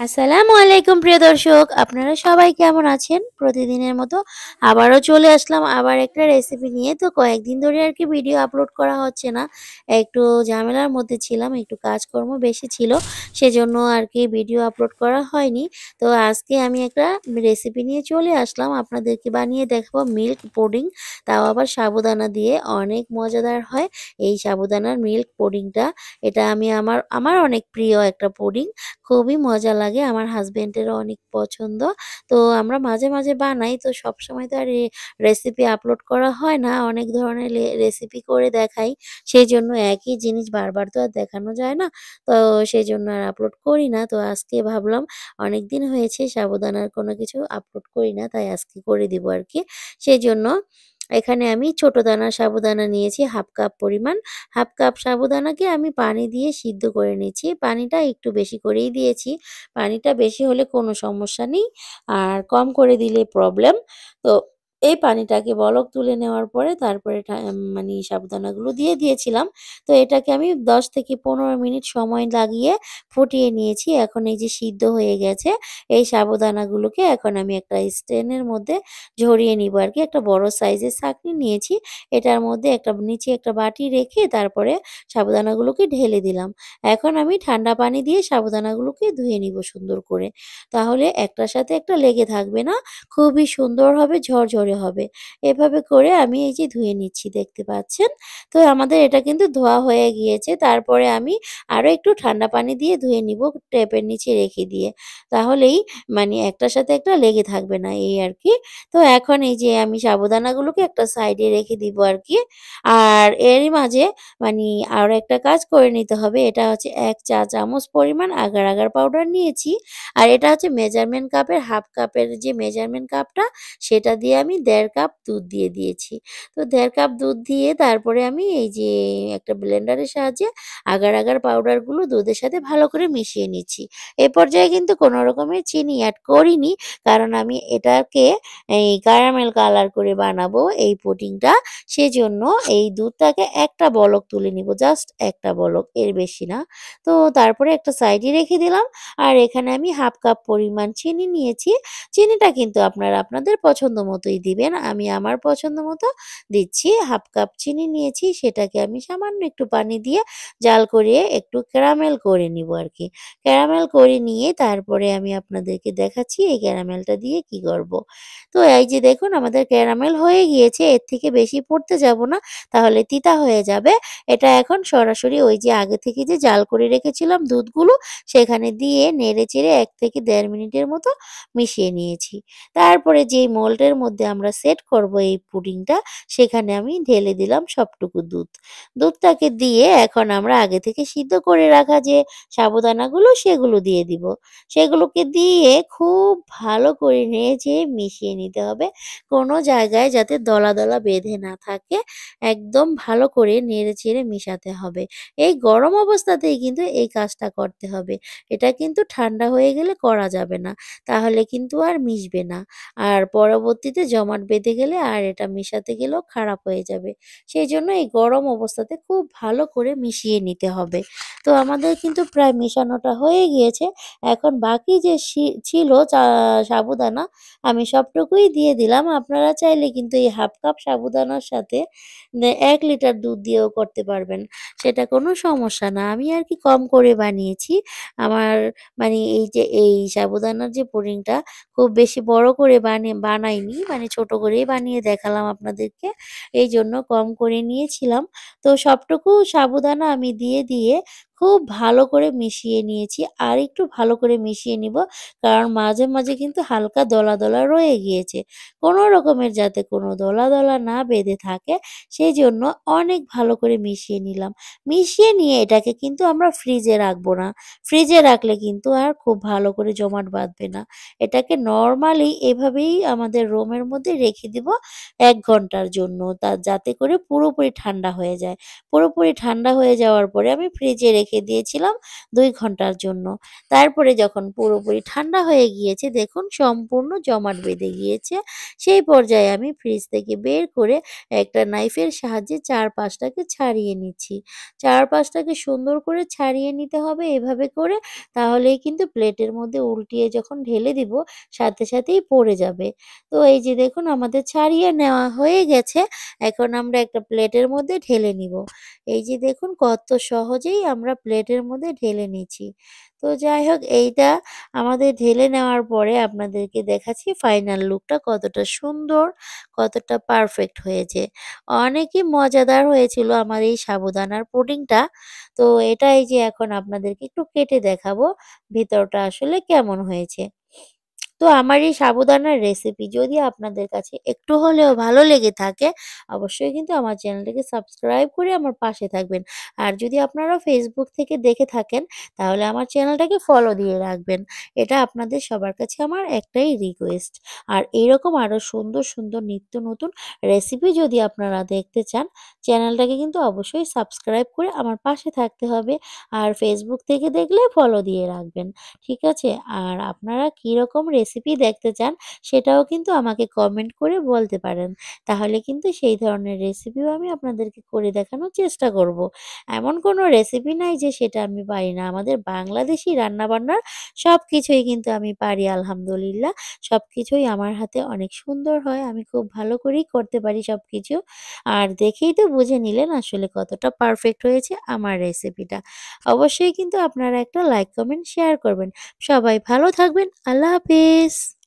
আসসালামু আলাইকুম প্রিয় দর্শক, আপনারা সবাই কেমন আছেন? প্রতিদিনের মতো আবারও চলে আসলাম আবার একটা রেসিপি নিয়ে। তো কয়েকদিন ধরে আরকি ভিডিও আপলোড করা হচ্ছে না। একটু ঝামেলার মধ্যে ছিলাম, একটু কাজকর্ম বেশি ছিল। সেজন্য আরকি ভিডিও আপলোড করা হয়নি। তো আজকে আমি একটা রেসিপি নিয়ে চলে আসলাম। আপনাদেরকে বানিয়ে দেখাবো মিল্ক পুডিং, তাও আবার সাবুদানা দিয়ে। অনেক মজাদার হয় এই সাবুদানার মিল্ক পুডিংটা। এটা আমার অনেক প্রিয় একটা পুডিং। খুবই মজা লাগে। আমার হাসব্যান্ডেরও অনেক পছন্দ। তো আমরা মাঝে, মাঝে বানাই। তো সবসময় তো আর রেসিপি আপলোড করা হয় না। অনেক ধরনের রেসিপি করে দেখাই। সেজন্য একই জিনিস বারবার তো আর দেখানো যায় না। তো সেজন্য আর আপলোড করি না। তো আজকে ভাবলাম অনেকদিন হয়েছে সাবুদানার কোনো কিছু আপলোড করি না। তাই আজকে করে দিব আরকি। সেজন্য এখানে আমি ছোট দানার সাবুদানা নিয়েছি 1/2 কাপ পরিমাণ। 1/2 কাপ সাবুদানাকে আমি পানি দিয়ে সিদ্ধ করে নিচ্ছি। পানিটা একটু বেশি করেই দিয়েছি। পানিটা বেশি হলে কোনো সমস্যা নেই। আর কম করে দিলে প্রবলেম। তো এই পানিটাকে বলক তুলে নেওয়ার পরে তারপরে মানে সাবুদানাগুলো দিয়ে দিয়েছিলাম। তো এটাকে আমি ১০ থেকে ১৫ মিনিট সময় লাগিয়ে ফুটিয়ে নিয়েছি। এখন এই যে সিদ্ধ হয়ে গেছে, এই সাবুদানাগুলোকে এখন আমি একটা স্ট্রেনের মধ্যে ঝরিয়ে নিবো আরকি। একটা বড় সাইজের ছাঁকনি নিয়েছি। এটার মধ্যে নিচে একটা বাটি রেখে তারপরে সাবুদানাগুলোকে ঢেলে দিলাম। এখন আমি ঠান্ডা পানি দিয়ে সাবুদানাগুলোকে ধুয়ে নিব সুন্দর করে। তাহলে একটার সাথে একটা লেগে থাকবে না। খুবই সুন্দর হবে, ঝরঝরে হবে। এভাবে করে আমি এই যে ধুয়ে নিচ্ছি, দেখতে পাচ্ছেন। তো আমাদের এটা কিন্তু ধোয়া হয়ে গিয়েছে। তারপরে আমি আরো একটু ঠান্ডা পানি দিয়ে ধুয়ে নিব ট্যাপের নিচে রেখে দিয়ে। তাহলেই মানে একটার সাথে একটা লেগে থাকবে না, এই আরকি। তো এখন এই যে আমি সাবুদানাগুলোকে একটা সাইডে রেখে দিব আরকি। আর এরই মাঝে মানি আরো একটা কাজ করে নিতে হবে। এটা হচ্ছে ১ চা চামচ পরিমাণ আগার আগার পাউডার নিয়েছি। আর এটা হচ্ছে মেজারমেন্ট কাপের 1/2 কাপের যে মেজারমেন্ট কাপটা, সেটা দিয়ে আমি ১.৫ কাপ দুধ দিয়ে দিয়েছি। তো ১.৫ কাপ দুধ দিয়ে তারপরে আমি এই যে একটা ব্লেন্ডারের সাহায্যে আগার আগার পাউডারগুলো দুধের সাথে ভালো করে মিশিয়ে নিচ্ছি। এ পর্যায়ে কিন্তু কোনো রকমের চিনি এড করিনি। কারণ আমি এটাকে এই ক্যারামেল কালার করে বানাবো এই পুডিংটা। সেজন্য এই দুধটাকে একটা বলক তুলে নিব। জাস্ট একটা বলক, এর বেশি না। তো তারপরে একটা সাইডে রেখে দিলাম। আর এখানে আমি 1/2 কাপ পরিমাণ চিনি নিয়েছি। চিনিটা কিন্তু আপনারা আপনাদের পছন্দ মতোই দিবেন। আমি আমার পছন্দ মতো দিচ্ছি। 1/2 কাপ চিনি নিয়েছি। সেটাকে আমি সামান্য একটু পানি দিয়ে জাল করিয়ে একটু ক্যারামেল করে নিব আরকি। ক্যারামেল করে নিয়ে তারপরে আমি আপনাদেরকে দেখাচ্ছি এই ক্যারামেলটা দিয়ে কি করব। তো এই যে দেখুন আমাদের ক্যারামেল হয়ে গিয়েছে। এর থেকে বেশি পড়তে যাব না, তাহলে তিতা হয়ে যাবে। এটা এখন সরাসরি ওই যে আগে থেকে যে জাল করে রেখেছিলাম দুধগুলো, সেখানে দিয়ে নেড়েচেড়ে ১ থেকে ১.৫ মিনিটের মতো মিশিয়ে নিয়েছি। তারপরে যেই মোল্ডের মধ্যে আমরা সেট করব এই পুডিংটা, সেখানে আমি ঢেলে দিলাম সবটুকু দুধ। দুধটাকে দিয়ে এখন আমরা আগে থেকে সিদ্ধ করে রাখা যে সাবুদানাগুলো, সেগুলো দিয়ে দিব। সেগুলোকে দিয়ে খুব ভালো করে নেড়েচেড়ে মিশিয়ে নিতে হবে। কোনো জায়গায় যাতে দলা, দলা বেঁধে না থাকে। একদম ভালো করে নেড়েচেড়ে মিশাতে হবে। এই গরম অবস্থাতেই কিন্তু এই কাজটা করতে হবে। এটা কিন্তু ঠান্ডা হয়ে গেলে করা যাবে না। তাহলে কিন্তু আর মিশবে না। আর পরবর্তীতে জমাট বেঁধে গেলে আর এটা মেশাতে গেলেও খারাপ হয়ে যাবে। সেজন্য এই গরম অবস্থাতে খুব ভালো করে মিশিয়ে নিতে হবে। তো আমাদের কিন্তু প্রায় মেশানোটা হয়ে গিয়েছে। এখন বাকি যে ছিল সাবুদানা, আমি সবটুকুই দিয়ে দিলাম। আপনারা চাইলে কিন্তু এই 1/2 কাপ সাবুদানার সাথে ১ লিটার দুধ দিয়েও করতে পারবেন। সেটা কোনো সমস্যা না। আমি আরকি কম করে বানিয়েছি। আমার মানে এই যে এই সাবুদানার যে পুডিংটা খুব বেশি বড় করে বানাইনি। মানে ছোট করেই বানিয়ে দেখালাম আপনাদেরকে। এইজন্য কম করে নিয়েছিলাম। তো সবটুকু সাবুদানা আমি দিয়ে খুব ভালো করে মিশিয়ে নিয়েছি। আরেকটু ভালো করে মিশিয়ে নিব। কারণ মাঝে, মাঝে কিন্তু হালকা দলা, দলা রয়ে গিয়েছে। কোনো রকমের যাতে কোনো দলা, দলা না বেঁধে থাকে, সেজন্য অনেক ভালো করে মিশিয়ে নিলাম। মিশিয়ে নিয়ে এটাকে কিন্তু আমরা ফ্রিজে রাখবো না। ফ্রিজে রাখলে কিন্তু আর খুব ভালো করে জমাট বাঁধবে না। এটাকে নরমালি এভাবেই আমাদের রুমের মধ্যে রেখে দিব ১ ঘন্টার জন্য। যাতে করে পুরোপুরি ঠান্ডা হয়ে যায়। পুরোপুরি ঠান্ডা হয়ে যাওয়ার পরে আমি ফ্রিজে রেখে রেখে দিয়েছিলাম ২ ঘন্টার জন্য। তারপরে যখন পুরোপুরি ঠান্ডা হয়ে গিয়েছে দেখুন সম্পূর্ণ জমাট বেঁধে গিয়েছে। সেই পর্যায়ে আমি ফ্রিজ থেকে বের করে একটা নাইফের সাহায্যে চারপাশটাকে ছাড়িয়ে নিচ্ছি। চারপাশটাকে সুন্দর করে ছাড়িয়ে নিতে হবে এভাবে করে, তাহলেই কিন্তু প্লেটের মধ্যে উল্টিয়ে যখন ঢেলে দিব সাথে সাথেই পড়ে যাবে। তো এই যে দেখুন আমাদের ছাড়িয়ে নেওয়া হয়ে গেছে। এখন আমরা একটা প্লেটের মধ্যে ঢেলে নিব। এই যে দেখুন কত সহজেই আমরা প্লেটের মধ্যে ঢেলে নিচ্ছি। তো যাই হোক এইটা আমাদের ঢেলে নেওয়ার পরে আপনাদেরকে দেখাচ্ছি ফাইনাল লুকটা কতটা সুন্দর, কতটা পারফেক্ট হয়েছে। অনেকই মজাদার হয়েছিল আমার এই সাবুদানার পুডিংটা। তো এটা এই যে এখন আপনাদেরকে একটু কেটে দেখাবো ভিতরটা আসলে কেমন হয়েছে। তো আমার এই সাবুদানার রেসিপি যদি আপনাদের কাছে একটু হলেও ভালো লেগে থাকে, অবশ্যই কিন্তু আমার চ্যানেলটাকে সাবস্ক্রাইব করে আমার পাশে থাকবেন। আর যদি আপনারা ফেসবুক থেকে দেখে থাকেন, তাহলে আমার চ্যানেলটাকে ফলো দিয়ে রাখবেন। এটা আপনাদের সবার কাছে আমার একটাই রিকোয়েস্ট। আর এইরকম আরো সুন্দর, সুন্দর নিত্য নতুন রেসিপি যদি আপনারা দেখতে চান, চ্যানেলটাকে কিন্তু অবশ্যই সাবস্ক্রাইব করে আমার পাশে থাকতে হবে। আর ফেসবুক থেকে দেখলে ফলো দিয়ে রাখবেন। ঠিক আছে? আর আপনারা কিরকম রেসিপি দেখতে চান সেটাও কিন্তু আমাকে কমেন্ট করে বলতে পারেন। তাহলে কিন্তু সেই ধরনের রেসিপিও আমি আপনাদেরকে করে দেখানোর চেষ্টা করব। এমন কোনো রেসিপি নাই যে সেটা আমি পারি না। আমাদের বাংলাদেশি রান্নাবান্নার সবকিছুই কিন্তু আমি পারি আলহামদুলিল্লাহ। সবকিছুই আমার হাতে অনেক সুন্দর হয়। আমি খুব ভালো করেই করতে পারি সবকিছু। আর দেখেই তো বুঝে নিলেন আসলে কতটা পারফেক্ট হয়েছে আমার রেসিপিটা। অবশ্যই কিন্তু আপনারা একটা লাইক, কমেন্ট, শেয়ার করবেন। সবাই ভালো থাকবেন। আল্লাহ হাফেজ।